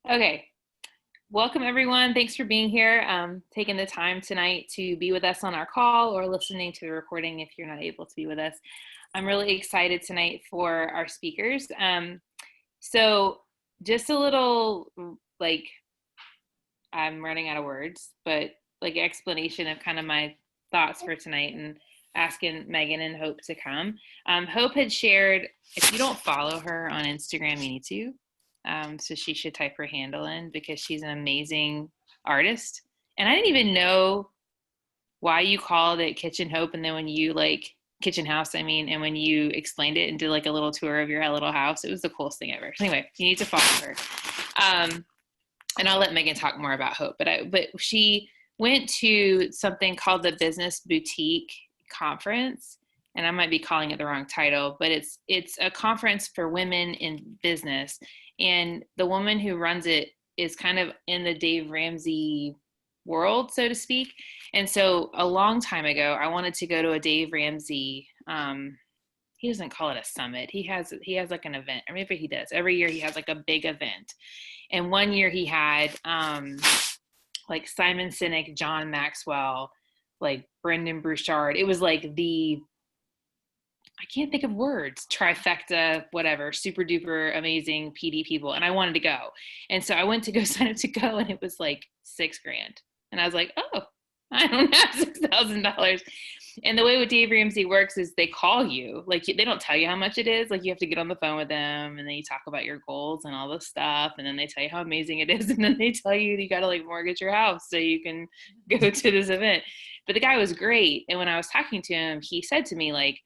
Okay, welcome everyone. Thanks for being here, taking the time tonight to be with us on our call or listening to the recording if you're not able to be with us. I'm really excited tonight for our speakers. So just a little, like, I'm running out of words, but like explanation of kind of my thoughts for tonight and asking Megan and Hope to come. Hope had shared, if you don't follow her on Instagram, you need to. So she should type her handle in because she's an amazing artist. And I didn't even know why you called it Kitchen Hope. And then when you Kitchen House, I mean, and when you explained it and did like a little tour of your little house, it was the coolest thing ever. So anyway, you need to follow her. And I'll let Megan talk more about Hope, but she went to something called the Business Boutique Conference, and I might be calling it the wrong title, but it's a conference for women in business. And the woman who runs it is kind of in the Dave Ramsey world, so to speak. And so a long time ago, I wanted to go to a Dave Ramsey, he doesn't call it a summit. He has like an event, or maybe he does. Every year he has like a big event. And one year he had like Simon Sinek, John Maxwell, like Brendan Burchard. It was like I can't think of words, trifecta, whatever, super duper amazing PD people. And I wanted to go. And so I went to go sign up to go, and it was like $6,000. And I was like, oh, I don't have $6,000. And the way what Dave Ramsey works is they call you, like they don't tell you how much it is. Like you have to get on the phone with them, and then you talk about your goals and all this stuff. And then they tell you how amazing it is. And then they tell you got to like mortgage your house so you can go to this event. But the guy was great. And when I was talking to him, he said to me like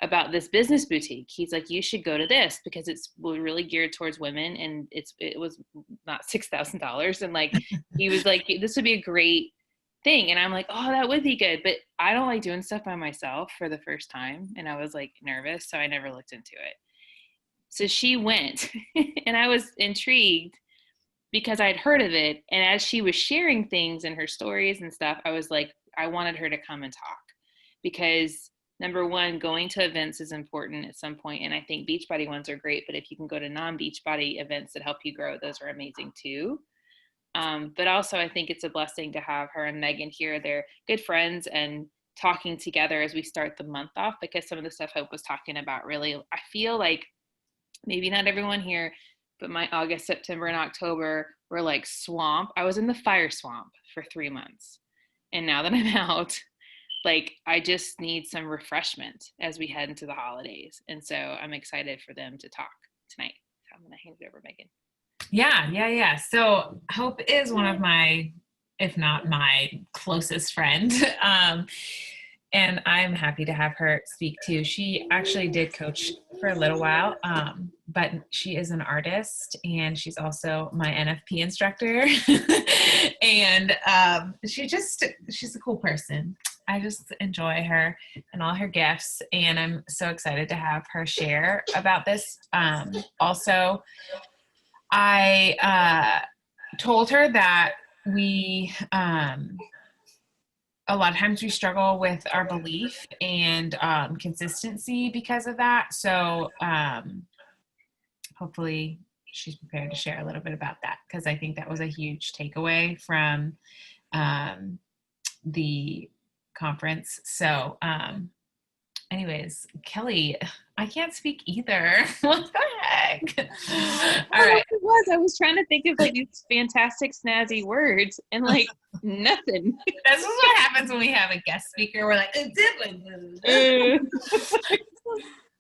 about this business boutique, he's like, you should go to this because it's really geared towards women. And it was not $6,000. And like, he was like, this would be a great thing. And I'm like, oh, that would be good. But I don't like doing stuff by myself for the first time. And I was like nervous. So I never looked into it. So she went and I was intrigued because I'd heard of it. And as she was sharing things in her stories and stuff, I was like, I wanted her to come and talk because number one, going to events is important at some point. And I think Beachbody ones are great, but if you can go to non-Beachbody events that help you grow, those are amazing too. But also I think it's a blessing to have her and Megan here. They're good friends and talking together as we start the month off, because some of the stuff Hope was talking about really, I feel like maybe not everyone here, but my August, September, and October were like swamp. I was in the fire swamp for 3 months. And now that I'm out, like I just need some refreshment as we head into the holidays. And so I'm excited for them to talk tonight. So I'm going to hand it over, Megan. Yeah. So Hope is one of my, if not my closest friend. And I'm happy to have her speak too. She actually did coach for a little while, but she is an artist and she's also my NFP instructor. And she's a cool person. I just enjoy her and all her gifts. And I'm so excited to have her share about this. Also, I told her that we, a lot of times we struggle with our belief and consistency because of that. So hopefully she's prepared to share a little bit about that, because I think that was a huge takeaway from the conference. So anyways, Kelly, I can't speak either. What the heck? All right. I was trying to think of like these fantastic snazzy words and like nothing. This is what happens when we have a guest speaker. We're like,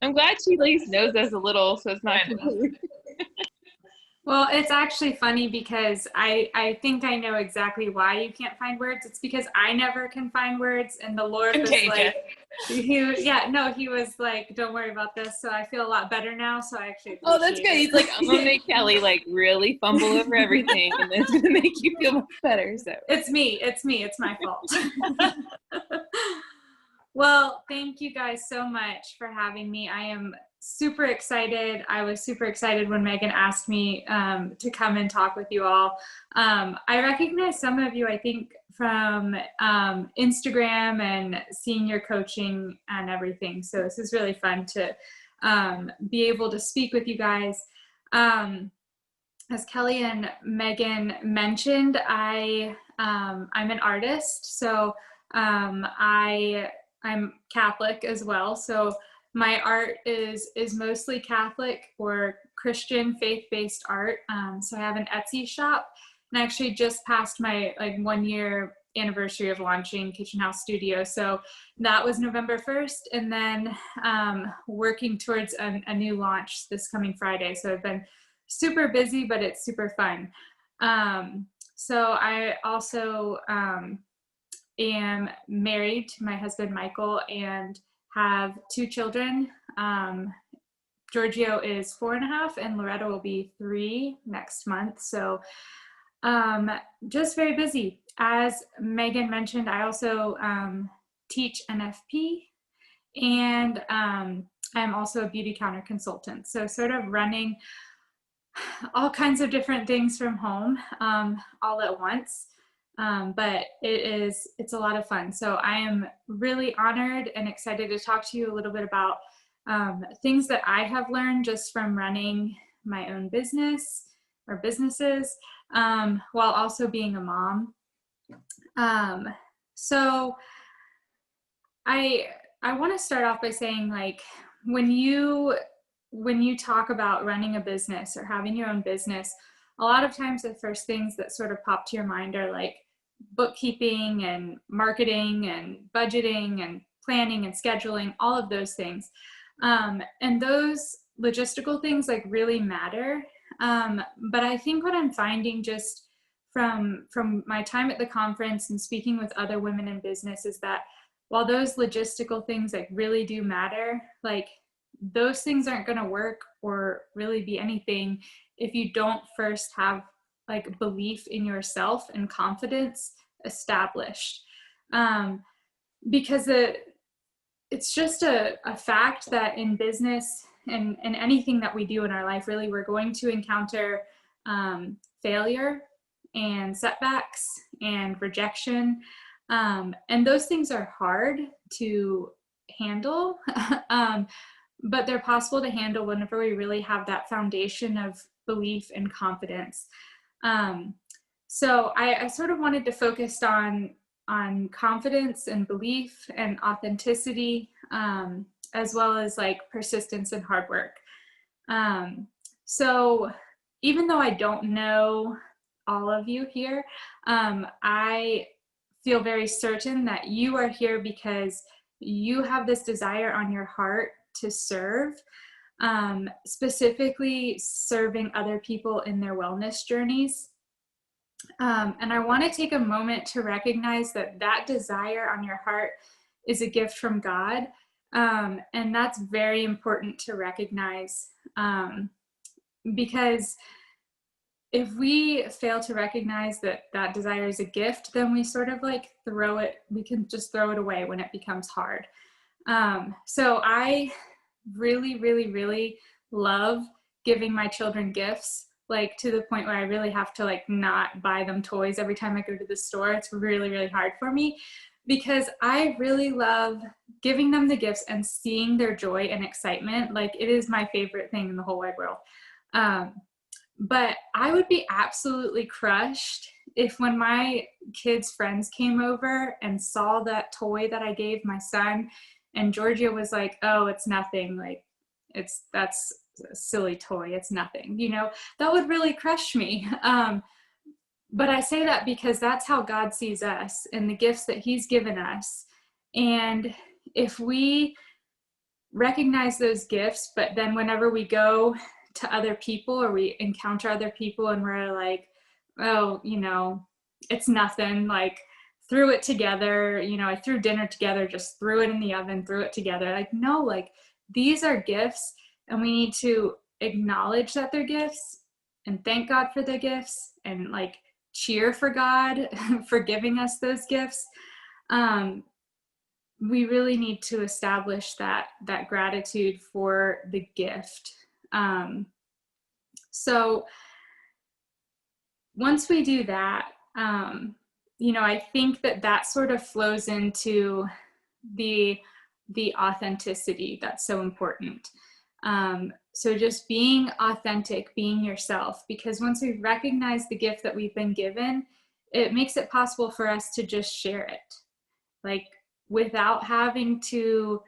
I'm glad she at least knows us a little, so it's not completely. Well, it's actually funny because I think I know exactly why you can't find words. It's because I never can find words, and the Lord was like, he was like, don't worry about this. So I feel a lot better now. So I actually appreciate that's good. He's like, I'm gonna make Kelly like really fumble over everything, and then it's gonna make you feel much better. So it's me. It's my fault. Well, thank you guys so much for having me. I am super excited. I was super excited when Megan asked me to come and talk with you all. I recognize some of you, I think, from Instagram and seeing your coaching and everything. So this is really fun to be able to speak with you guys. as Kelly and Megan mentioned, I'm an artist, so I'm Catholic as well. So my art is mostly Catholic or Christian faith-based art. So I have an Etsy shop, and I actually just passed my like 1 year anniversary of launching Kitchen House Studio. So that was November 1st, and then working towards a new launch this coming Friday. So I've been super busy, but it's super fun. So I also am married to my husband, Michael, and have 2 children. Giorgio is 4.5 and Loretta will be 3 next month. So just very busy. As Megan mentioned, I also teach NFP, and I'm also a beauty counter consultant. So sort of running all kinds of different things from home all at once. But it's a lot of fun. So I am really honored and excited to talk to you a little bit about things that I have learned just from running my own business or businesses, while also being a mom. So I want to start off by saying, like, when you talk about running a business or having your own business, a lot of times the first things that sort of pop to your mind are like bookkeeping and marketing and budgeting and planning and scheduling, all of those things. And those logistical things like really matter. But I think what I'm finding just from my time at the conference and speaking with other women in business is that while those logistical things like really do matter, like those things aren't going to work or really be anything if you don't first have like belief in yourself and confidence established. Because it's just a fact that in business and anything that we do in our life, really, we're going to encounter failure and setbacks and rejection. And those things are hard to handle, but they're possible to handle whenever we really have that foundation of belief and confidence. So I sort of wanted to focus on confidence and belief and authenticity, as well as like persistence and hard work. So even though I don't know all of you here, I feel very certain that you are here because you have this desire on your heart to serve, specifically serving other people in their wellness journeys. And I want to take a moment to recognize that that desire on your heart is a gift from God. And that's very important to recognize, because if we fail to recognize that that desire is a gift, then we sort of like we can just throw it away when it becomes hard. So I really, really, really love giving my children gifts, like to the point where I really have to like not buy them toys every time I go to the store. It's really, really hard for me because I really love giving them the gifts and seeing their joy and excitement. Like it is my favorite thing in the whole wide world. But I would be absolutely crushed if when my kids' friends came over and saw that toy that I gave my son and Georgia was like, oh, it's nothing. Like that's a silly toy. It's nothing, that would really crush me. But I say that because that's how God sees us and the gifts that he's given us. And if we recognize those gifts, but then whenever we go to other people or we encounter other people and we're like, oh, it's nothing, like threw it together, I threw dinner together, just threw it in the oven, threw it together. Like, no, like these are gifts and we need to acknowledge that they're gifts and thank God for the gifts and like cheer for God for giving us those gifts. We really need to establish that gratitude for the gift. So once we do that, I think that sort of flows into the authenticity that's so important. So just being authentic, being yourself, because once we recognize the gift that we've been given, it makes it possible for us to just share it, like without having to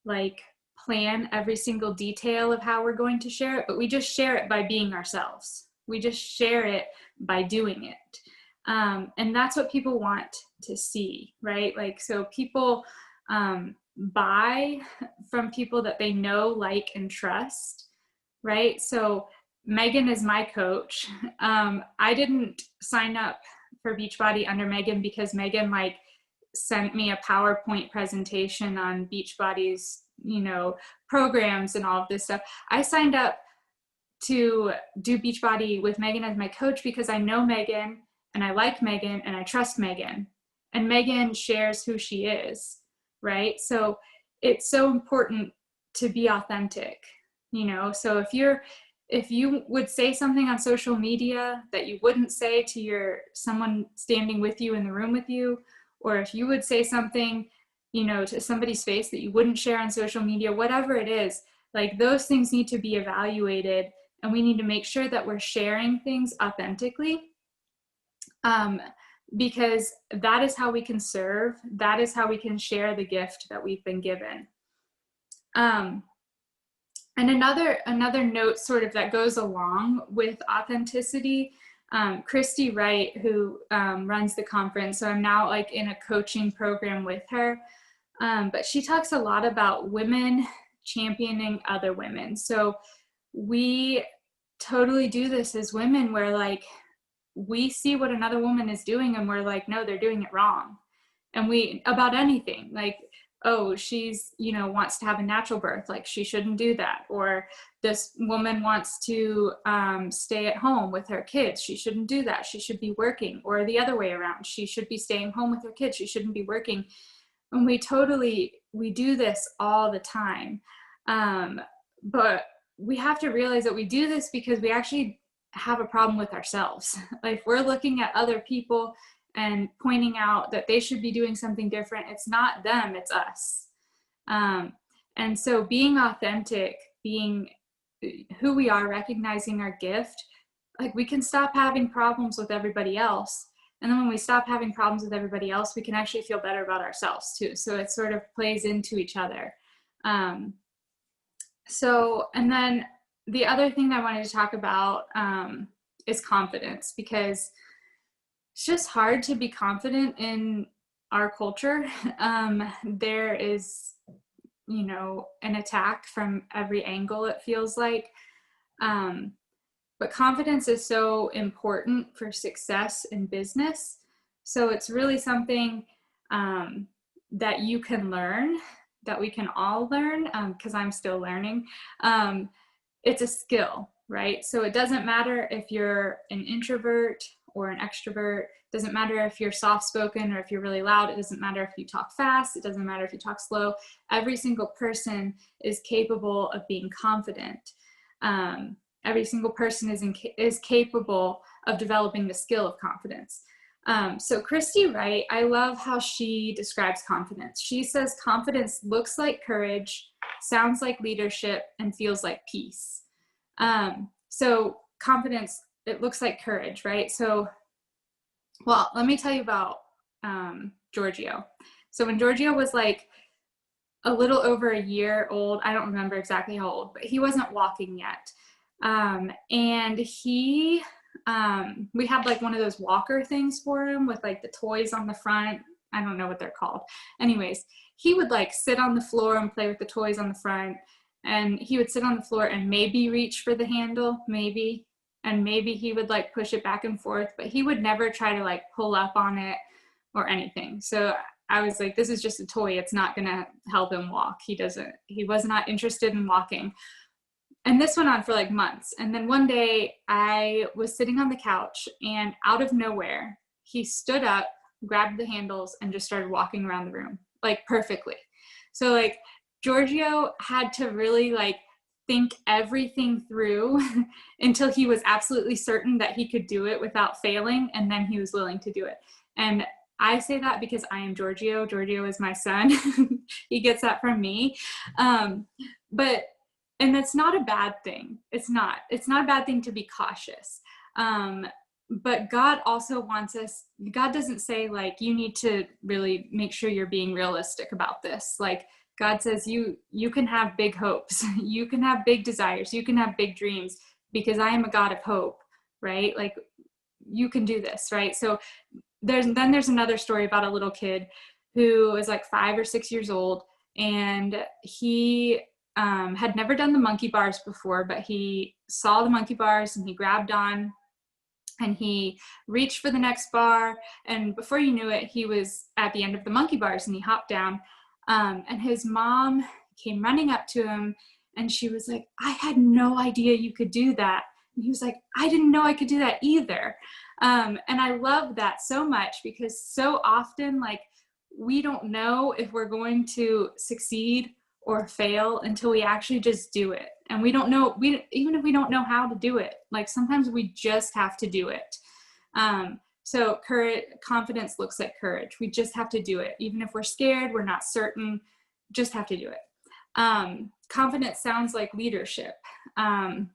like plan every single detail of how we're going to share it, but we just share it by being ourselves. We just share it by doing it. And that's what people want to see, right? Like, so people buy from people that they know, like, and trust, right? So Megan is my coach. I didn't sign up for Beachbody under Megan because Megan like sent me a PowerPoint presentation on Beachbody's, you know, programs and all of this stuff. I signed up to do Beachbody with Megan as my coach because I know Megan and I like Megan and I trust Megan, and Megan shares who she is, right? So it's so important to be authentic, you know? So if you would say something on social media that you wouldn't say to someone standing with you in the room with you, or if you would say something, you know, to somebody's face that you wouldn't share on social media, whatever it is, like those things need to be evaluated, and we need to make sure that we're sharing things authentically, because that is how we can serve. That is how we can share the gift that we've been given. And another note sort of that goes along with authenticity, Christy Wright, who runs the conference, so I'm now like in a coaching program with her, but she talks a lot about women championing other women. So we totally do this as women, where like we see what another woman is doing and we're like, no, they're doing it wrong. And we, about anything, like, oh, she's, you know, wants to have a natural birth, like she shouldn't do that. Or this woman wants to stay at home with her kids, she shouldn't do that, she should be working. Or the other way around, she should be staying home with her kids, she shouldn't be working. And we do this all the time. But we have to realize that we do this because we actually have a problem with ourselves. Like we're looking at other people and pointing out that they should be doing something different. It's not them, it's us. And so being authentic, being who we are, recognizing our gift, like we can stop having problems with everybody else. And then when we stop having problems with everybody else, we can actually feel better about ourselves too. So it sort of plays into each other. And then the other thing I wanted to talk about is confidence, because it's just hard to be confident in our culture. There is, you know, an attack from every angle, it feels like. But confidence is so important for success in business. So it's really something that you can learn, that we can all learn, because I'm still learning. It's a skill, right? So it doesn't matter if you're an introvert or an extrovert. It doesn't matter if you're soft-spoken or if you're really loud. It doesn't matter if you talk fast. It doesn't matter if you talk slow. Every single person is capable of being confident. Every single person is capable of developing the skill of confidence. So Christy Wright, I love how she describes confidence. She says confidence looks like courage, sounds like leadership, and feels like peace. So confidence, it looks like courage, right? So, well, let me tell you about Giorgio. So when Giorgio was like a little over a year old, I don't remember exactly how old, but he wasn't walking yet. And he, we had like one of those walker things for him with like the toys on the front. I don't know what they're called. Anyways, he would like sit on the floor and play with the toys on the front, and he would sit on the floor and maybe reach for the handle, maybe, and maybe he would like push it back and forth, but he would never try to like pull up on it or anything. So I was like, this is just a toy. It's not going to help him walk. He was not interested in walking. And this went on for like months. And then one day I was sitting on the couch, and out of nowhere, he stood up, grabbed the handles, and just started walking around the room, like perfectly. So like Giorgio had to really like think everything through until he was absolutely certain that he could do it without failing. And then he was willing to do it. And I say that because I am Giorgio. Giorgio is my son. He gets that from me. But and that's not a bad thing. It's not a bad thing to be cautious. But God also wants us, God doesn't say like, you need to really make sure you're being realistic about this. Like God says, you can have big hopes, you can have big desires, you can have big dreams, because I am a God of hope, right? Like you can do this, right? So there's another story about a little kid who was like 5 or 6 years old, and he had never done the monkey bars before, but he saw the monkey bars and he grabbed on and he reached for the next bar, and before you knew it, he was at the end of the monkey bars and he hopped down, and his mom came running up to him and she was like, I had no idea you could do that. And he was like, I didn't know I could do that either. And I love that so much, because so often, like, we don't know if we're going to succeed or fail until we actually just do it. And we don't know, even if we don't know how to do it, like sometimes we just have to do it. So confidence looks like courage. We just have to do it. Even if we're scared, we're not certain, just have to do it. Confidence sounds like leadership. So I'm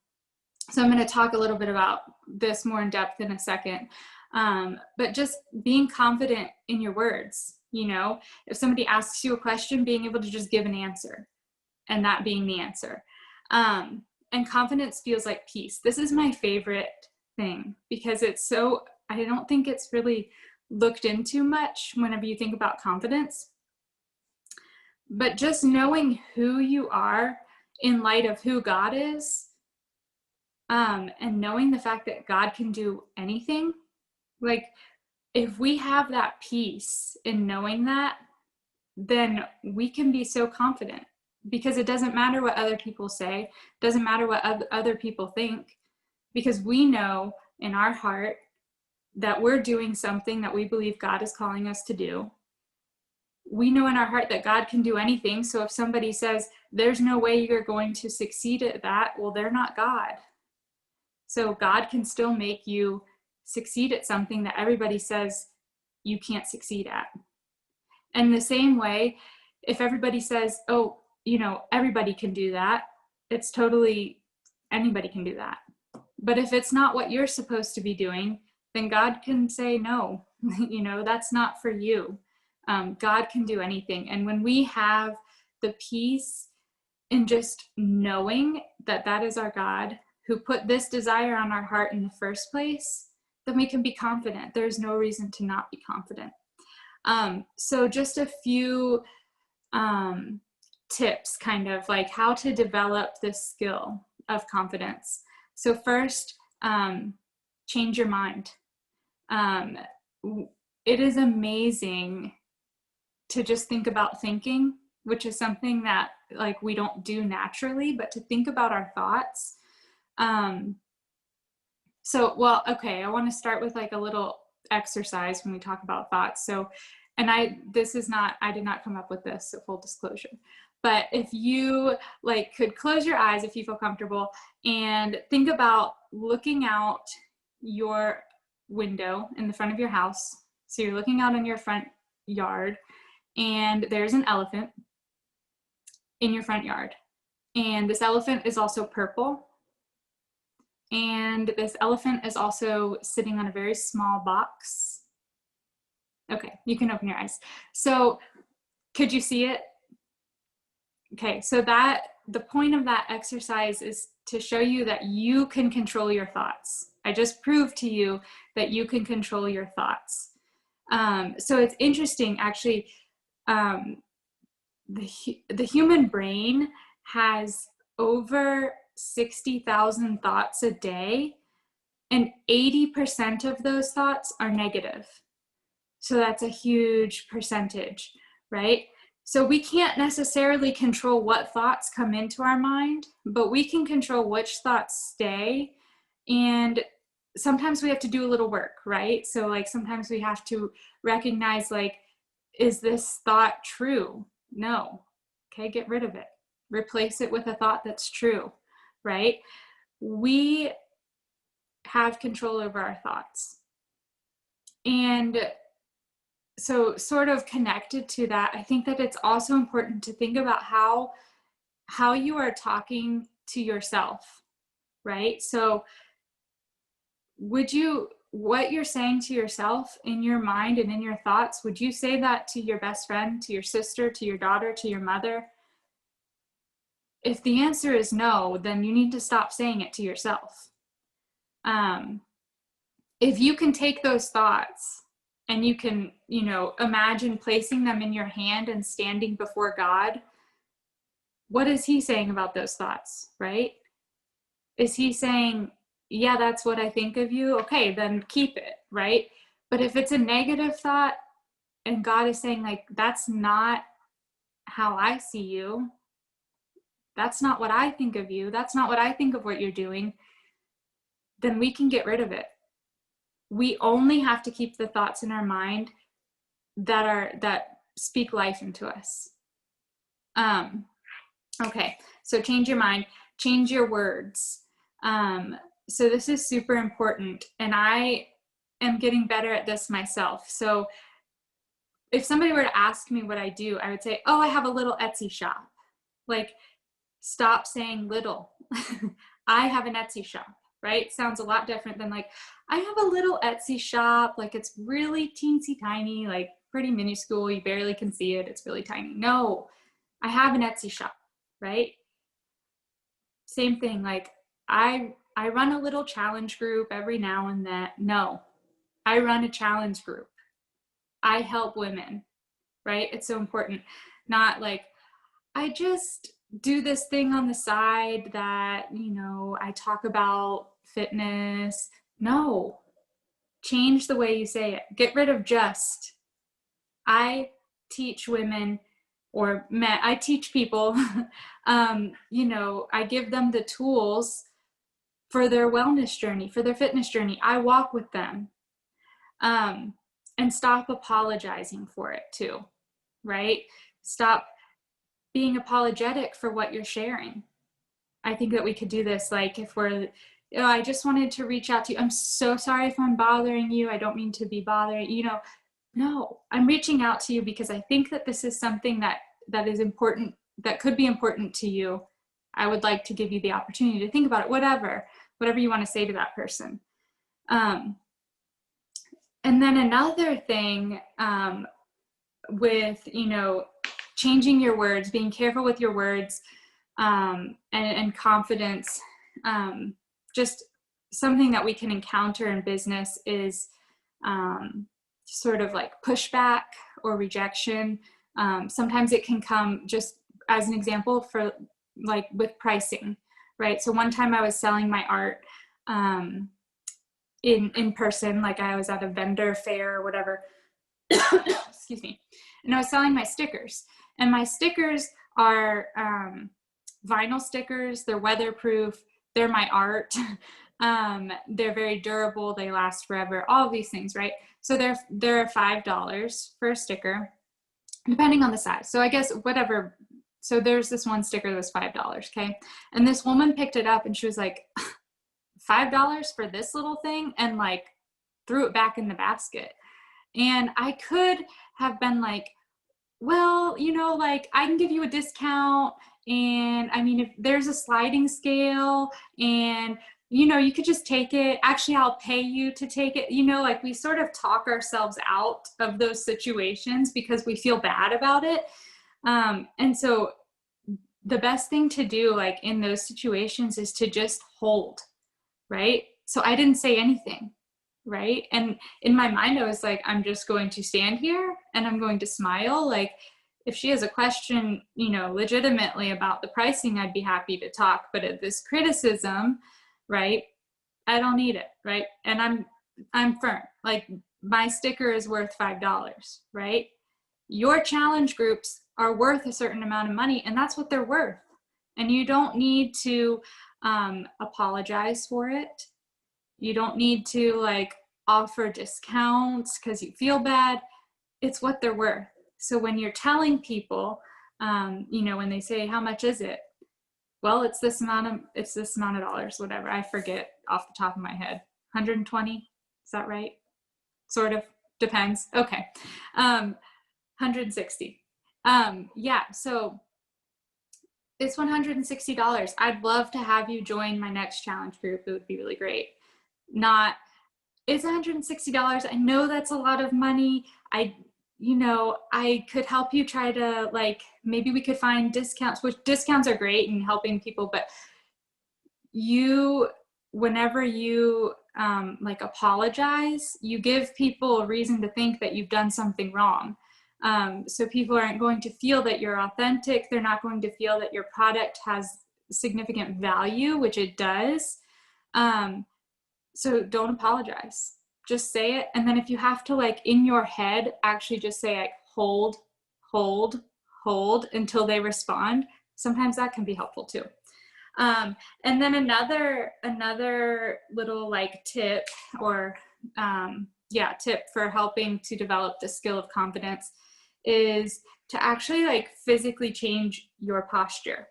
going to talk a little bit about this more in depth in a second. But just being confident in your words, you know, if somebody asks you a question, being able to just give an answer and that being the answer. And confidence feels like peace. This is my favorite thing, because it's so, I don't think it's really looked into much whenever you think about confidence. But just knowing who you are in light of who God is, and knowing the fact that God can do anything, like if we have that peace in knowing that, then we can be so confident, because it doesn't matter what other people say, doesn't matter what other people think, because we know in our heart that we're doing something that we believe God is calling us to do. We know in our heart that God can do anything. So if somebody says, there's no way you're going to succeed at that, well, they're not God. So God can still make you succeed at something that everybody says you can't succeed at. And the same way, if everybody says, oh, you know, everybody can do that, it's totally, anybody can do that. But if it's not what you're supposed to be doing, then God can say, no, you know, that's not for you. God can do anything. And when we have the peace in just knowing that that is our God who put this desire on our heart in the first place, then we can be confident. There's no reason to not be confident. So just a few tips, kind of like how to develop this skill of confidence. So first, change your mind. It is amazing to just think about thinking, which is something that like we don't do naturally, but to think about our thoughts. Well, okay, I want to start with like a little exercise when we talk about thoughts. So, and I did not come up with this, so full disclosure. But if you like could close your eyes if you feel comfortable and think about looking out your window in the front of your house. So you're looking out on your front yard and there's an elephant in your front yard. And this elephant is also purple. And this elephant is also sitting on a very small box. Okay, you can open your eyes. So could you see it? Okay, so the point of that exercise is to show you that you can control your thoughts. I just proved to you that you can control your thoughts. So it's interesting, actually, the human brain has over 60,000 thoughts a day, and 80% of those thoughts are negative. So that's a huge percentage, right? So we can't necessarily control what thoughts come into our mind, but we can control which thoughts stay. And sometimes we have to do a little work, right? So like sometimes we have to recognize, like, is this thought true? No. Okay, get rid of it. Replace it with a thought that's true, right? We have control over our thoughts. And so sort of connected to that, I think that it's also important to think about how how you are talking to yourself, right? So what you're saying to yourself in your mind and in your thoughts, would you say that to your best friend, to your sister, to your daughter, to your mother? If the answer is no, then you need to stop saying it to yourself. If you can take those thoughts and you can, imagine placing them in your hand and standing before God, what is he saying about those thoughts, right? Is he saying, yeah, that's what I think of you? Okay, then keep it, right? But if it's a negative thought and God is saying, like, that's not how I see you, that's not what I think of you, that's not what I think of what you're doing, then we can get rid of it. We only have to keep the thoughts in our mind that speak life into us. Okay, so change your mind, change your words. So this is super important, and I am getting better at this myself. So if somebody were to ask me what I do, I would say, oh, I have a little Etsy shop. Like, stop saying little. I have an Etsy shop, right? Sounds a lot different than like, I have a little Etsy shop. Like, it's really teensy tiny, like pretty minuscule. You barely can see it. It's really tiny. No, I have an Etsy shop, right? Same thing. Like, I run a little challenge group every now and then. No, I run a challenge group. I help women, right? It's so important. Not like, I just do this thing on the side that, I talk about fitness. No, change the way you say it. Get rid of just. I teach women or men, I teach people, I give them the tools for their wellness journey, for their fitness journey. I walk with them. And stop apologizing for it too, right? Stop being apologetic for what you're sharing. I think that we could do this, like, if we're, I just wanted to reach out to you. I'm so sorry if I'm bothering you. I don't mean to be bothering, no, I'm reaching out to you because I think that this is something that is important, that could be important to you. I would like to give you the opportunity to think about it, whatever you want to say to that person. And then another thing, with, changing your words, being careful with your words, and confidence, just something that we can encounter in business is sort of like pushback or rejection. Sometimes it can come, just as an example, for like with pricing, right? So one time I was selling my art in person, like I was at a vendor fair or whatever, excuse me, and I was selling my stickers, and my stickers are vinyl stickers. They're weatherproof. They're my art. They're very durable. They last forever. All of these things, right? So they're $5 for a sticker, depending on the size. So I guess whatever. So there's this one sticker that was $5. Okay, and this woman picked it up and she was like, $5 for this little thing, and like threw it back in the basket. And I could have been like, well, like, I can give you a discount. And I mean, if there's a sliding scale and, you could just take it. Actually, I'll pay you to take it. Like, we sort of talk ourselves out of those situations because we feel bad about it. And so the best thing to do, like, in those situations is to just hold, right? So I didn't say anything. Right. And in my mind, I was like, I'm just going to stand here and I'm going to smile. Like, if she has a question, legitimately about the pricing, I'd be happy to talk. But at this criticism, right, I don't need it. Right. And I'm firm. Like, my sticker is worth $5. Right. Your challenge groups are worth a certain amount of money, and that's what they're worth. And you don't need to apologize for it. You don't need to like offer discounts because you feel bad. It's what they're worth. So when you're telling people, when they say, how much is it? Well, it's this amount of dollars, whatever. I forget off the top of my head. 120, is that right? Sort of, depends. Okay. 160. Yeah. So It's $160. I'd love to have you join my next challenge group. It would be really great. Not, it's $160. I know that's a lot of money. I could help you try to, like, maybe we could find discounts, which discounts are great in helping people, but whenever you like apologize, you give people a reason to think that you've done something wrong. So people aren't going to feel that you're authentic. They're not going to feel that your product has significant value, which it does. So don't apologize. Just say it. And then if you have to, like, in your head, actually just say, like, hold, hold, hold until they respond. Sometimes that can be helpful too. And then another little, like, tip or tip for helping to develop the skill of confidence is to actually, like, physically change your posture.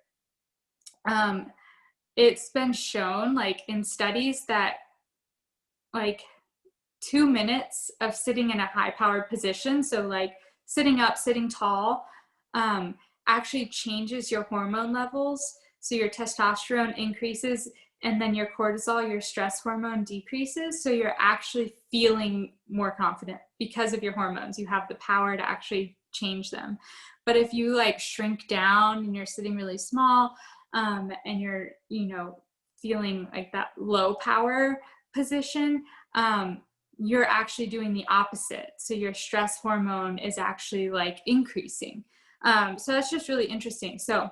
It's been shown, like, in studies that, like, 2 minutes of sitting in a high powered position, so like sitting up, sitting tall, actually changes your hormone levels. So your testosterone increases, and then your cortisol, your stress hormone, decreases. So you're actually feeling more confident because of your hormones. You have the power to actually change them. But if you, like, shrink down and you're sitting really small, and you're, feeling like that low power position, you're actually doing the opposite. So your stress hormone is actually, like, increasing. So that's just really interesting. So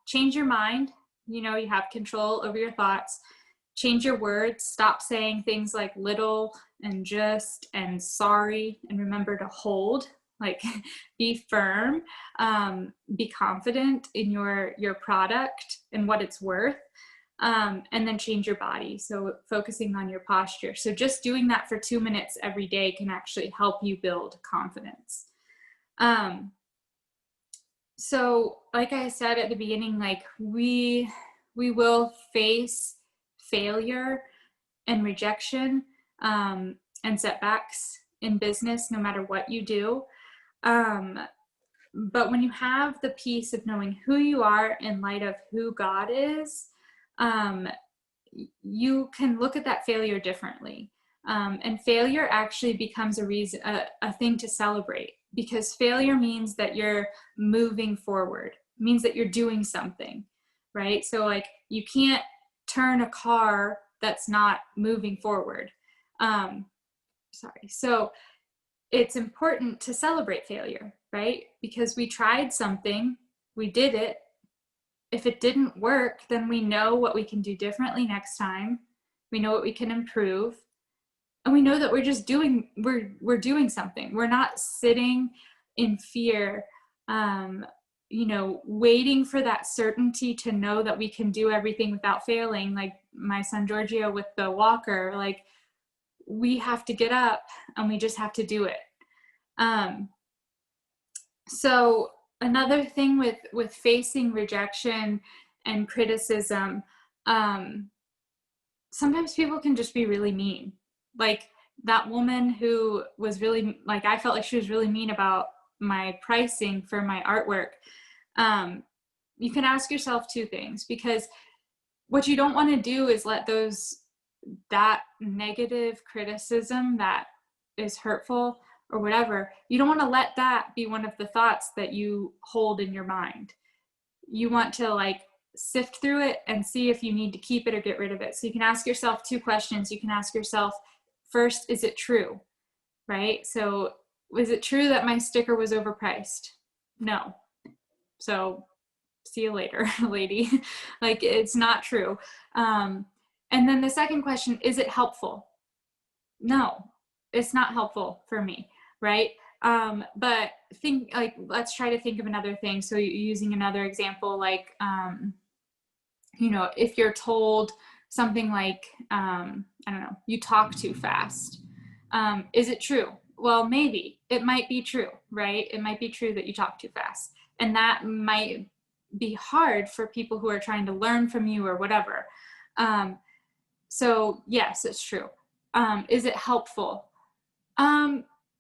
change your mind. You have control over your thoughts. Change your words. Stop saying things like little and just and sorry, and remember to hold. Like, be firm, be confident in your product and what it's worth. And then change your body. So focusing on your posture. So just doing that for 2 minutes every day can actually help you build confidence. So like I said at the beginning, like, we will face failure and rejection, and setbacks in business, no matter what you do. But when you have the peace of knowing who you are in light of who God is, you can look at that failure differently. And failure actually becomes a thing to celebrate, because failure means that you're moving forward, means that you're doing something, right? So, like, you can't turn a car that's not moving forward. So it's important to celebrate failure, right? Because we tried something, we did it. If it didn't work, then we know what we can do differently next time. We know what we can improve. And we know that we're doing something. We're not sitting in fear, waiting for that certainty to know that we can do everything without failing. Like my son Giorgio with the walker, like, we have to get up and we just have to do it. So another thing with facing rejection and criticism, sometimes people can just be really mean. Like that woman who was really, like, I felt like she was really mean about my pricing for my artwork. You can ask yourself two things, because what you don't want to do is let that negative criticism that is hurtful or whatever, you don't want to let that be one of the thoughts that you hold in your mind. You want to, like, sift through it and see if you need to keep it or get rid of it. So you can ask yourself two questions. You can ask yourself, first, is it true? Right? So is it true that my sticker was overpriced? No. So see you later, lady. Like, it's not true. And then the second question, is it helpful? No, it's not helpful for me, right? But let's try to think of another thing. So using another example, like, if you're told something like, I don't know, you talk too fast. Is it true? Well, maybe. It might be true, right? It might be true that you talk too fast. And that might be hard for people who are trying to learn from you or whatever. So yes, it's true. Is it helpful?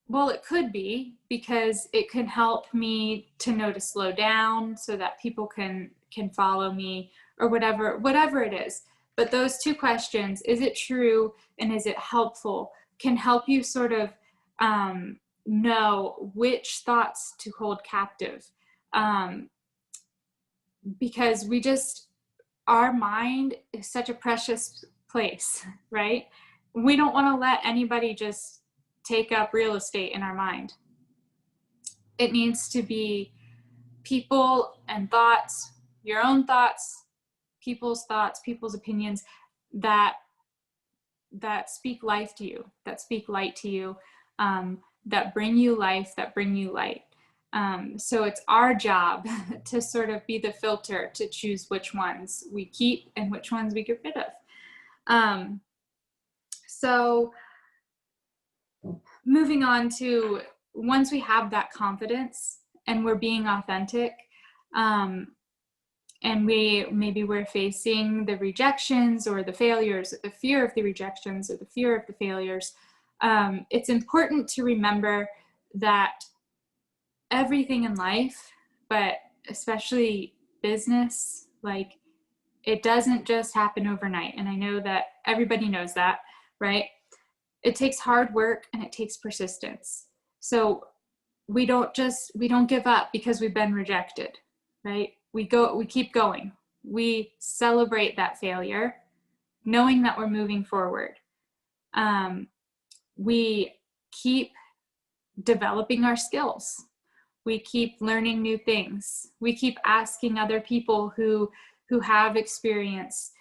Well, it could be, because it can help me to know to slow down so that people can follow me, or whatever it is. But those two questions, is it true and is it helpful, can help you sort of know which thoughts to hold captive. Um, because our mind is such a precious place, right? We don't want to let anybody just take up real estate in our mind. It needs to be people and thoughts, your own thoughts, people's opinions, that speak life to you, that speak light to you, that bring you life, that bring you light. So it's our job to sort of be the filter to choose which ones we keep and which ones we get rid of. So moving on to, once we have that confidence and we're being authentic, and we're facing the rejections or the failures, the fear of the rejections or the fear of the failures, it's important to remember that everything in life, but especially business, like, it doesn't just happen overnight. And I know that everybody knows that, right? It takes hard work and it takes persistence. So we don't give up because we've been rejected, right? We keep going. We celebrate that failure, knowing that we're moving forward. We keep developing our skills. We keep learning new things. We keep asking other people who have experience,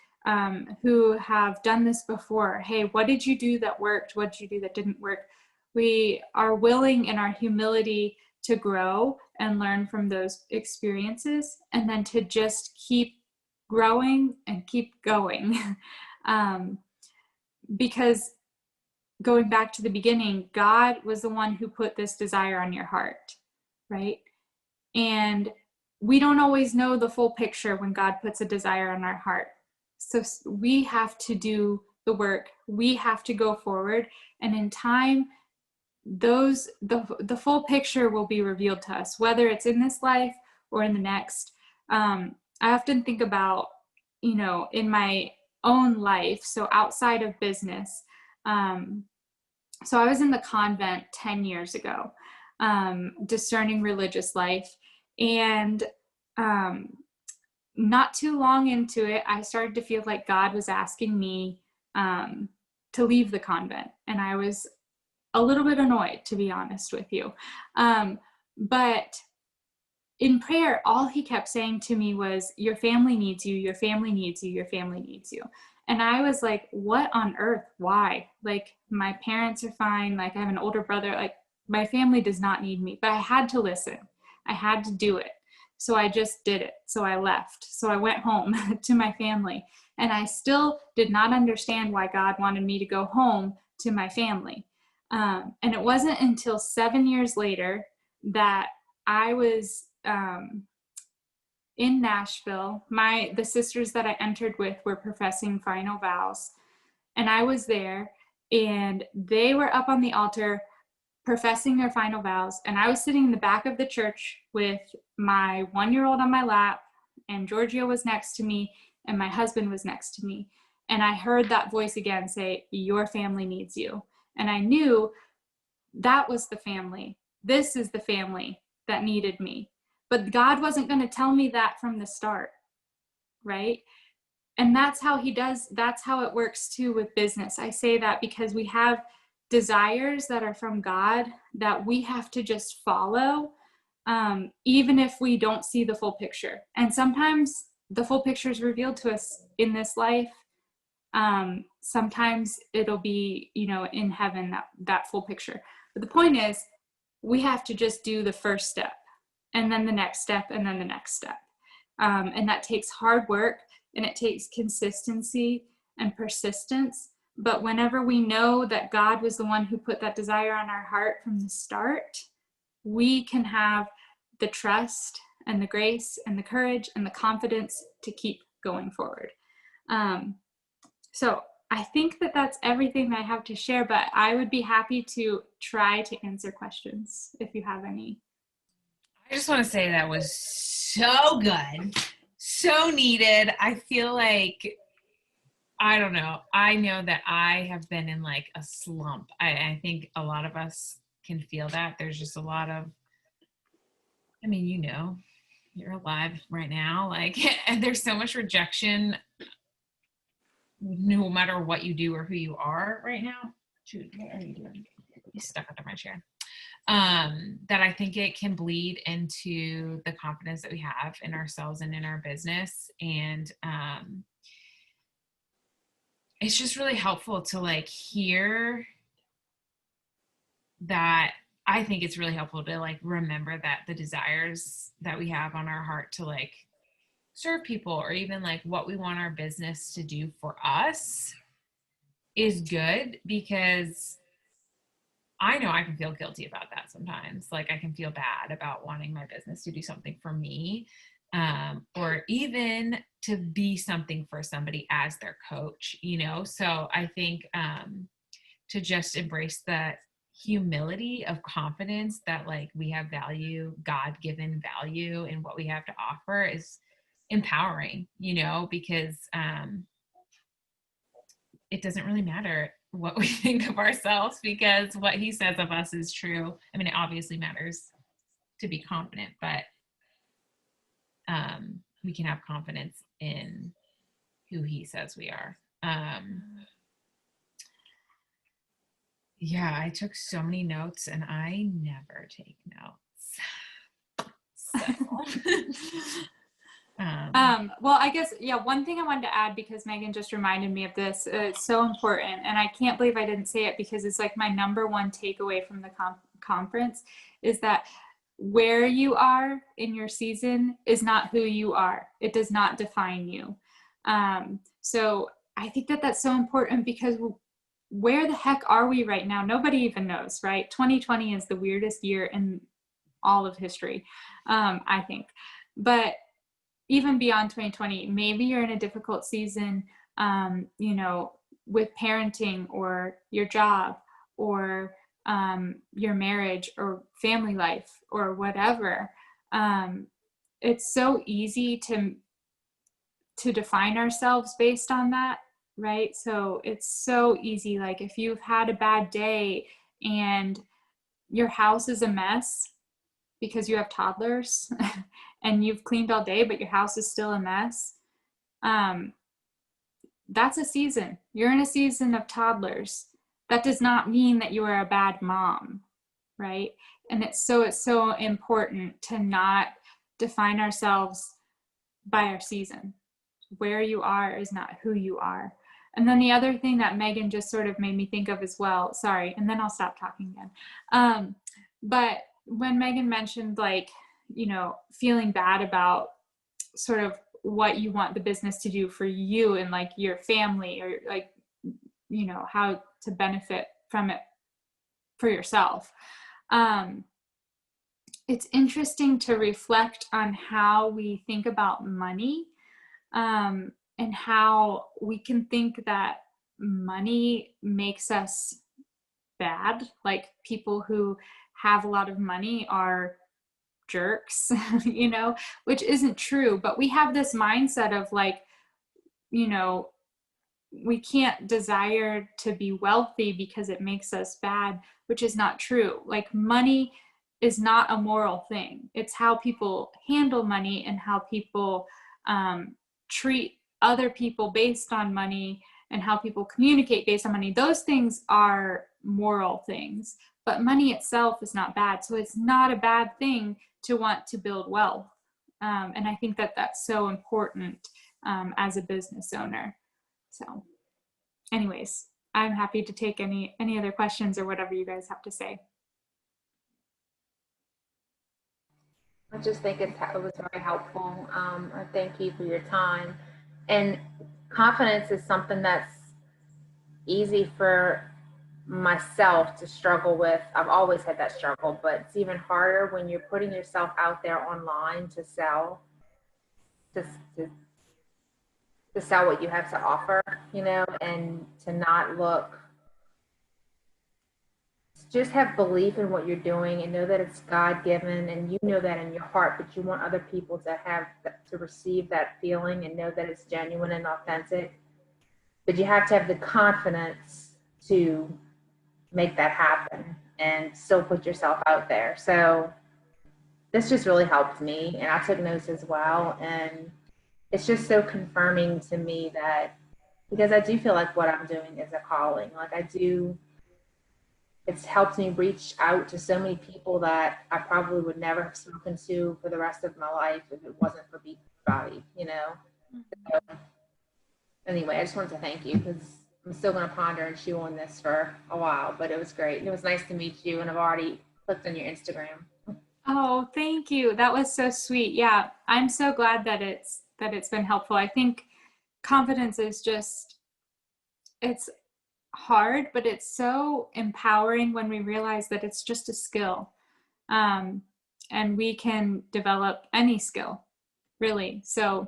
who have done this before. Hey, what did you do that worked? What did you do that didn't work? We are willing in our humility to grow and learn from those experiences, and then to just keep growing and keep going. Because going back to the beginning, God was the one who put this desire on your heart, right? And we don't always know the full picture when God puts a desire on our heart. So we have to do the work. We have to go forward. And in time, the full picture will be revealed to us, whether it's in this life or in the next. I often think about, in my own life, so outside of business. So I was in the convent 10 years ago, discerning religious life. And not too long into it, I started to feel like God was asking me to leave the convent. And I was a little bit annoyed, to be honest with you. But in prayer, all he kept saying to me was, your family needs you, your family needs you, your family needs you. And I was like, what on earth? Why? Like, my parents are fine. Like, I have an older brother. Like, my family does not need me. But I had to listen. I had to do it. So I just did it. So I left. So I went home to my family. And I still did not understand why God wanted me to go home to my family. And it wasn't until 7 years later that I was in Nashville. The sisters that I entered with were professing final vows, and I was there, and they were up on the altar professing their final vows, and I was sitting in the back of the church with my 1-year-old on my lap, and Giorgio was next to me, and my husband was next to me. And I heard that voice again say, your family needs you. And I knew that was the family. This is the family that needed me. But God wasn't going to tell me that from the start, right? And that's how he does, that's how it works too with business. I say that because we have desires that are from God that we have to just follow, even if we don't see the full picture. And sometimes the full picture is revealed to us in this life. Sometimes it'll be, in heaven, that full picture. But the point is, we have to just do the first step, and then the next step, and then the next step. And that takes hard work, and it takes consistency and persistence. But whenever we know that God was the one who put that desire on our heart from the start, we can have the trust and the grace and the courage and the confidence to keep going forward. So I think that that's everything that I have to share, but I would be happy to try to answer questions if you have any. I just want to say that was so good, so needed. I feel like, I don't know. I know that I have been in like a slump. I think a lot of us can feel that. There's just a lot of, I mean, you're alive right now. Like, and there's so much rejection no matter what you do or who you are right now. Jude, what are you doing? You stuck under my chair. That I think it can bleed into the confidence that we have in ourselves and in our business. And it's just really helpful to like hear that. I think it's really helpful to like remember that the desires that we have on our heart to like serve people, or even like what we want our business to do for us, is good, because I know I can feel guilty about that sometimes. Like I can feel bad about wanting my business to do something for me, or even to be something for somebody as their coach, So I think to just embrace that humility of confidence that like we have value, God-given value in what we have to offer, is empowering, because it doesn't really matter what we think of ourselves, because what he says of us is true. I mean, it obviously matters to be confident, but we can have confidence in who he says we are. Yeah, I took so many notes, and I never take notes. So. Well, I guess, yeah, one thing I wanted to add, because Megan just reminded me of this, it's so important, and I can't believe I didn't say it, because it's like my number one takeaway from the conference, is that where you are in your season is not who you are. It does not define you. So I think that that's so important, because where the heck are we right now? Nobody even knows, right? 2020 is the weirdest year in all of history, I think. But even beyond 2020, maybe you're in a difficult season, with parenting, or your job, or your marriage, or family life, or whatever. It's so easy to define ourselves based on that, right? So it's so easy. Like if you've had a bad day and your house is a mess because you have toddlers and you've cleaned all day, but your house is still a mess, that's a season. You're in a season of toddlers. That does not mean that you are a bad mom, right? And it's so important to not define ourselves by our season. Where you are is not who you are. And then the other thing that Megan just sort of made me think of as well, sorry, and then I'll stop talking again. But when Megan mentioned like, feeling bad about sort of what you want the business to do for you and like your family, or like, how to benefit from it for yourself. It's interesting to reflect on how we think about money, and how we can think that money makes us bad. Like people who have a lot of money are jerks, which isn't true. But we have this mindset of like, we can't desire to be wealthy because it makes us bad, which is not true. Like money is not a moral thing. It's how people handle money and how people treat other people based on money, and how people communicate based on money. Those things are moral things, but money itself is not bad. So it's not a bad thing to want to build wealth. And I think that that's so important as a business owner. So anyways, I'm happy to take any other questions or whatever you guys have to say. I just think it was very helpful. I thank you for your time. And confidence is something that's easy for myself to struggle with. I've always had that struggle, but it's even harder when you're putting yourself out there online to sell, to to sell what you have to offer, and to not look, just have belief in what you're doing and know that it's God given, and you know that in your heart, but you want other people to receive that feeling and know that it's genuine and authentic. But you have to have the confidence to make that happen and still put yourself out there. So this just really helped me, and I took notes as well. And it's just so confirming to me that, because I do feel like what I'm doing is a calling. Like it's helped me reach out to so many people that I probably would never have spoken to for the rest of my life if it wasn't for Beachbody. So anyway, I just wanted to thank you, because I'm still going to ponder and chew on this for a while, but it was great. And it was nice to meet you, and I've already clicked on your Instagram. Oh, thank you. That was so sweet. Yeah, I'm so glad that it's been helpful. I think confidence is just, it's hard, but it's so empowering when we realize that it's just a skill. And we can develop any skill, really. So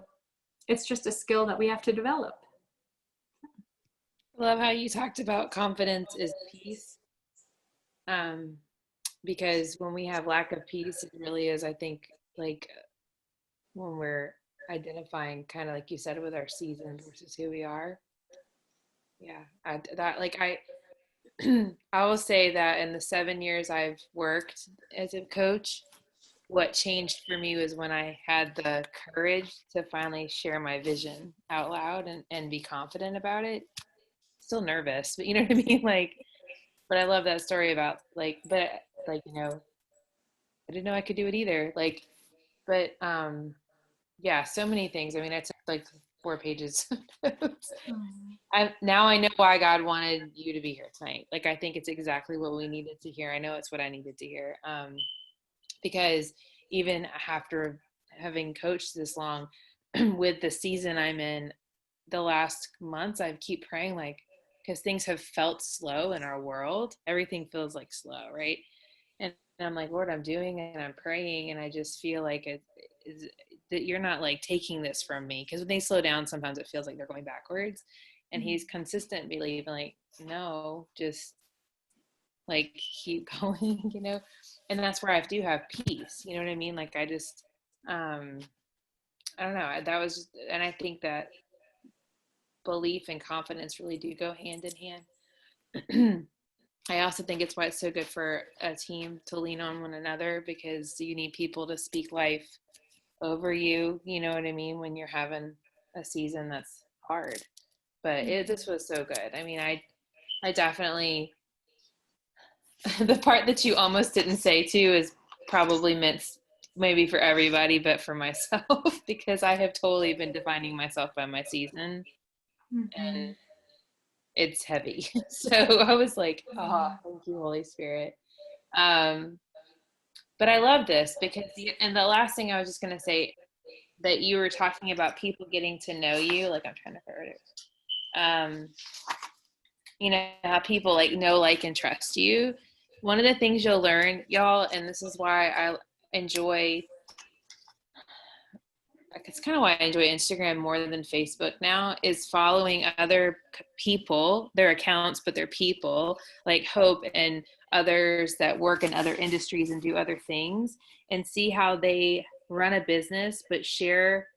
it's just a skill that we have to develop. I love how you talked about confidence is peace. Because when we have lack of peace, it really is, I think, like when we're identifying, kind of like you said, with our season versus who we are. Yeah, I will say that in the 7 years I've worked as a coach, what changed for me was when I had the courage to finally share my vision out loud and be confident about it. Still nervous, but you know what I mean? Like, but I love that story about I didn't know I could do it either. But yeah, so many things. I mean, I took like 4 pages. Now I know why God wanted you to be here tonight. Like, I think it's exactly what we needed to hear. I know it's what I needed to hear. Because even after having coached this long, with the season I'm in, the last months I keep praying, like, because things have felt slow in our world. Everything feels like slow, right? And I'm like, Lord, I'm doing it and I'm praying, and I just feel like that you're not like taking this from me, because when they slow down, sometimes it feels like they're going backwards. And he's consistent believing, like, no, just like keep going. And that's where I do have peace. You know what I mean? Like, I just, I don't know. That was, and I think that belief and confidence really do go hand in hand. I also think it's why it's so good for a team to lean on one another, because you need people to speak life over you. You know what I mean? When you're having a season that's hard. But this was so good. I mean, I definitely, the part that you almost didn't say too is probably meant maybe for everybody, but for myself, because I have totally been defining myself by my season, and it's heavy. So I was like, oh, thank you, Holy Spirit. But I love this because, and the last thing I was just going to say, that you were talking about people getting to know you, like, I'm trying to figure it out. How people like know, like, and trust you. One of the things you'll learn, y'all, and this is why I enjoy, it's kind of why I enjoy Instagram more than Facebook now, is following other people, their accounts, but they're people like Hope and others that work in other industries and do other things, and see how they run a business, but share.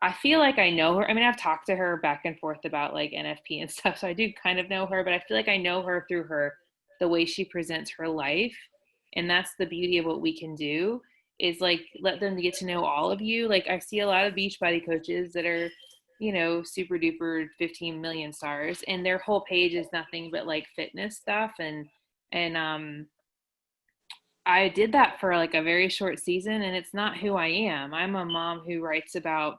I feel like I know her. I mean, I've talked to her back and forth about like NFP and stuff, so I do kind of know her, but I feel like I know her through the way she presents her life. And that's the beauty of what we can do, is like let them get to know all of you. Like, I see a lot of Beachbody coaches that are, super duper 15 million stars, and their whole page is nothing but like fitness stuff. And I did that for like a very short season, and it's not who I am. I'm a mom who writes about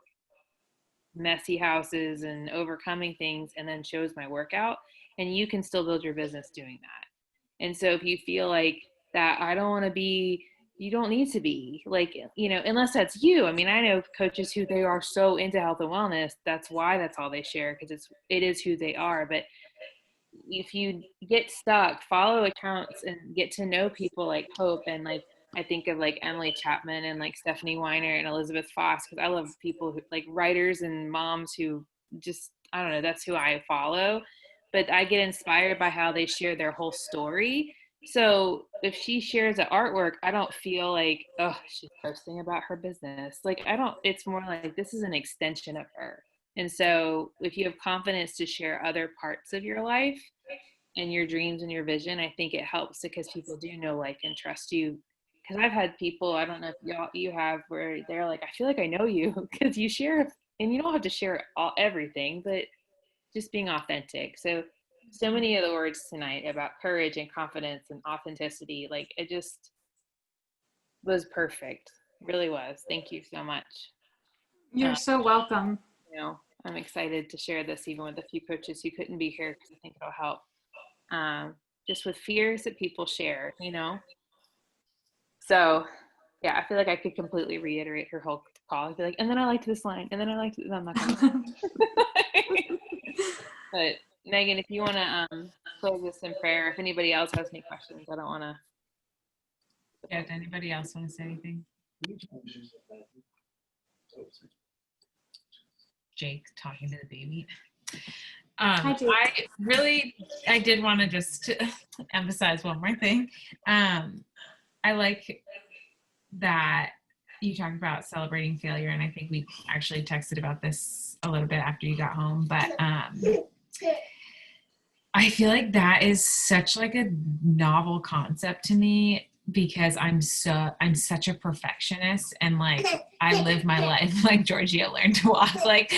messy houses and overcoming things, and then shows my workout. And you can still build your business doing that. And so if you feel like that, I don't want to be, you don't need to be like, unless that's you. I mean, I know coaches who, they are so into health and wellness, that's why that's all they share, because it is who they are. But if you get stuck, follow accounts and get to know people like Hope, and like, I think of like Emily Chapman and like Stephanie Weiner and Elizabeth Foss, because I love people who like writers and moms who just, I don't know, that's who I follow. But I get inspired by how they share their whole story. So if she shares the artwork, I don't feel like, oh, she's posting about her business. Like, I don't, it's more like this is an extension of her. And so if you have confidence to share other parts of your life and your dreams and your vision, I think it helps because people do know, like, and trust you. Because I've had people, I don't know if you have, where they're like, I feel like I know you because you share, and you don't have to share everything, but just being authentic. So many of the words tonight about courage and confidence and authenticity, like it just was perfect. Really was. Thank you so much. You're so welcome. I'm excited to share this even with a few coaches who couldn't be here because I think it'll help. Just with fears that people share. So yeah, I feel like I could completely reiterate her whole call. I'd be like, and then I liked this line, and then I liked it. I'm not gonna. But Megan, if you want to close this in prayer, if anybody else has any questions, I don't want to. Yeah, does anybody else want to say anything? Jake talking to the baby. Hi, Jake. I did want to just emphasize one more thing. I like that you talked about celebrating failure, and I think we actually texted about this a little bit after you got home, but I feel like that is such like a novel concept to me because I'm such a perfectionist, and like I live my life like Georgia learned to walk, like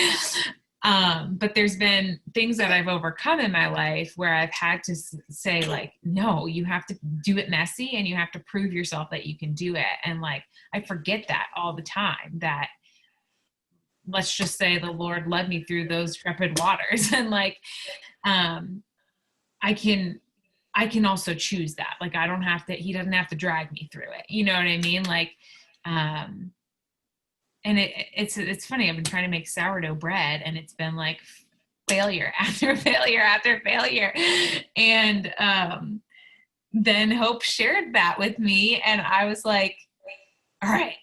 but there's been things that I've overcome in my life where I've had to say like, no, you have to do it messy and you have to prove yourself that you can do it. And like, I forget that all the time, that let's just say the Lord led me through those trepid waters. And like, I can also choose that. Like, he doesn't have to drag me through it. You know what I mean? Like, and it's funny. I've been trying to make sourdough bread, and it's been like failure after failure after failure. And then Hope shared that with me, and I was like, all right,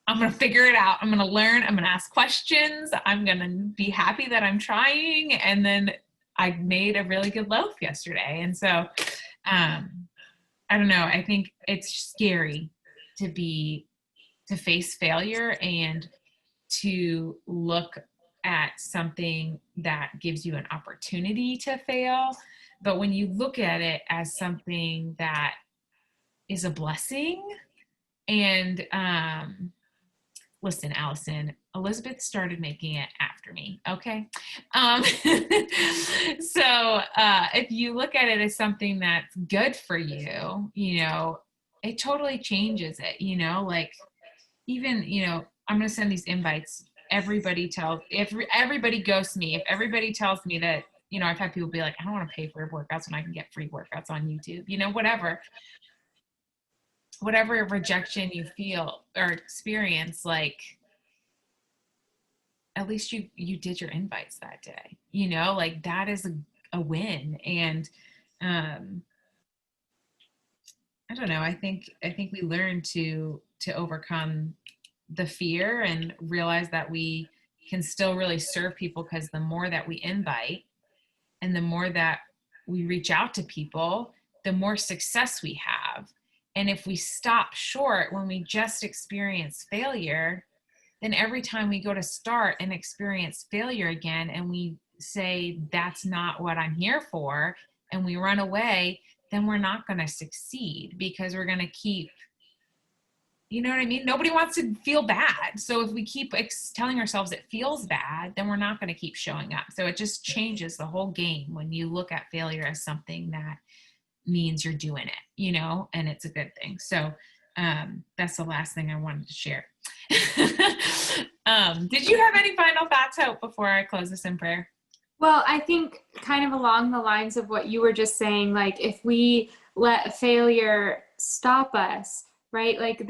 I'm going to figure it out. I'm going to learn. I'm going to ask questions. I'm going to be happy that I'm trying. And then I made a really good loaf yesterday. And so I don't know. I think it's scary to face failure and to look at something that gives you an opportunity to fail. But when you look at it as something that is a blessing, and listen, Allison, Elizabeth started making it after me. Okay. So if you look at it as something that's good for you, it totally changes it, like, even, I'm going to send these invites. Everybody ghosts me. If everybody tells me that, I've had people be like, I don't want to pay for workouts when I can get free workouts on YouTube, whatever rejection you feel or experience, like, at least you did your invites that day, like that is a win. And I don't know. I think we learn to overcome the fear and realize that we can still really serve people, because the more that we invite and the more that we reach out to people, the more success we have. And if we stop short when we just experience failure, then every time we go to start and experience failure again, and we say, that's not what I'm here for, and we run away, then we're not going to succeed, because we're going to keep, you know what I mean? Nobody wants to feel bad. So if we keep telling ourselves it feels bad, then we're not going to keep showing up. So it just changes the whole game when you look at failure as something that means you're doing it, and it's a good thing. So that's the last thing I wanted to share. Did you have any final thoughts, Hope, before I close this in prayer? Well, I think kind of along the lines of what you were just saying, like if we let failure stop us, right? Like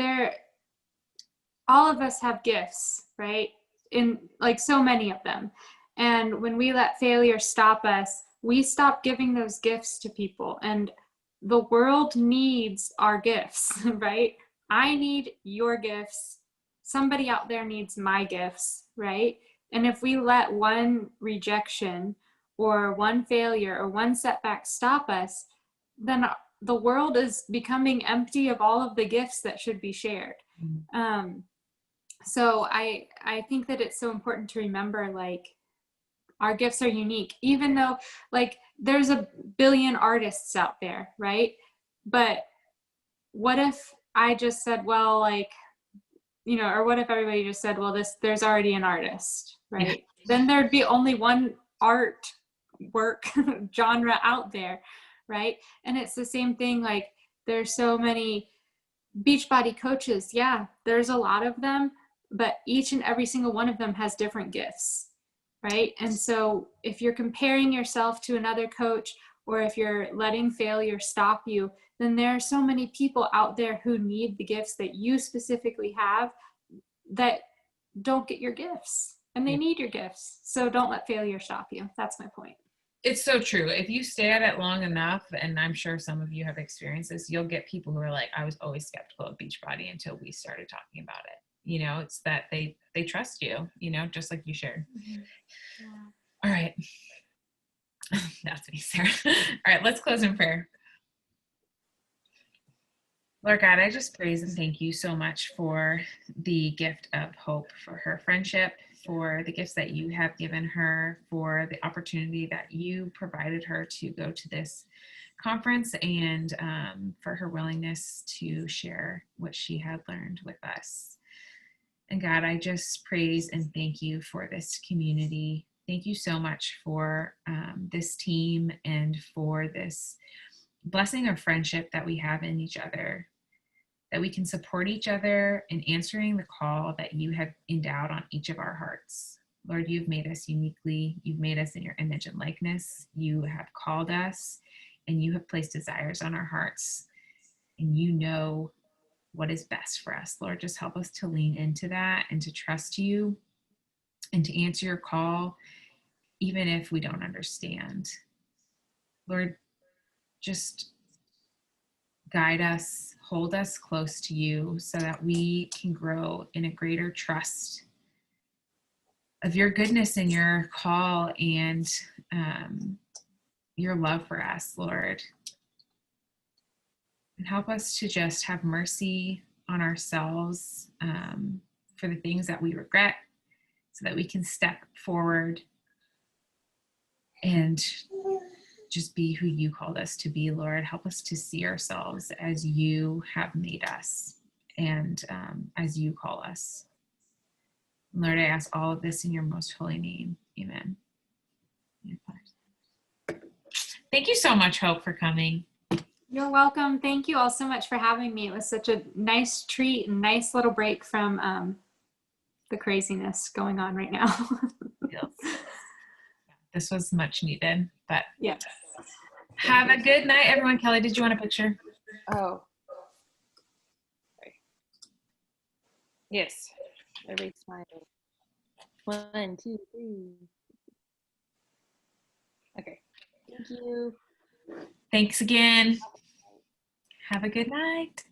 all of us have gifts, right? In like so many of them. And when we let failure stop us, we stop giving those gifts to people. And the world needs our gifts, right? I need your gifts. Somebody out there needs my gifts, right? And if we let one rejection or one failure or one setback stop us, then the world is becoming empty of all of the gifts that should be shared. So I think that it's so important to remember, like, our gifts are unique, even though, like, there's a billion artists out there, right? But what if I just said, well, like, you know, or what if everybody just said, well, there's already an artist, right? Then there'd be only one art work genre out there, right? And it's the same thing, like, there's so many Beachbody coaches. Yeah, there's a lot of them, but each and every single one of them has different gifts, right? And so if you're comparing yourself to another coach, or if you're letting failure stop you, then there are so many people out there who need the gifts that you specifically have that don't get your gifts, and they need your gifts. So don't let failure stop you. That's my point. It's so true. If you stay at it long enough, and I'm sure some of you have experienced this, you'll get people who are like, I was always skeptical of Beachbody until we started talking about it. You know, it's that they trust you, you know, just like you shared. All right. That's me, Sarah. All right, let's close in prayer. Lord God, I just praise and thank you so much for the gift of Hope, for her friendship, for the gifts that you have given her, for the opportunity that you provided her to go to this conference, and for her willingness to share what she had learned with us. And God, I just praise and thank you for this community. Thank you so much for this team and for this blessing of friendship that we have in each other, that we can support each other in answering the call that you have endowed on each of our hearts. Lord, you've made us uniquely. You've made us in your image and likeness. You have called us, and you have placed desires on our hearts, and you know what is best for us. Lord, just help us to lean into that and to trust you and to answer your call, even if we don't understand. Lord, just guide us, hold us close to you so that we can grow in a greater trust of your goodness and your call and your love for us, Lord. And help us to just have mercy on ourselves for the things that we regret, so that we can step forward and just be who you called us to be, Lord. Help us to see ourselves as you have made us and as you call us. Lord, I ask all of this in your most holy name. Amen. Thank you so much, Hope, for coming. You're welcome. Thank you all so much for having me. It was such a nice treat and nice little break from the craziness going on right now. This was much needed, but yes. Have a good night, everyone. Kelly, did you want a picture? Oh. Sorry. Yes. Every smile. 1, 2, 3. Okay. Thank you. Thanks again. Have a good night.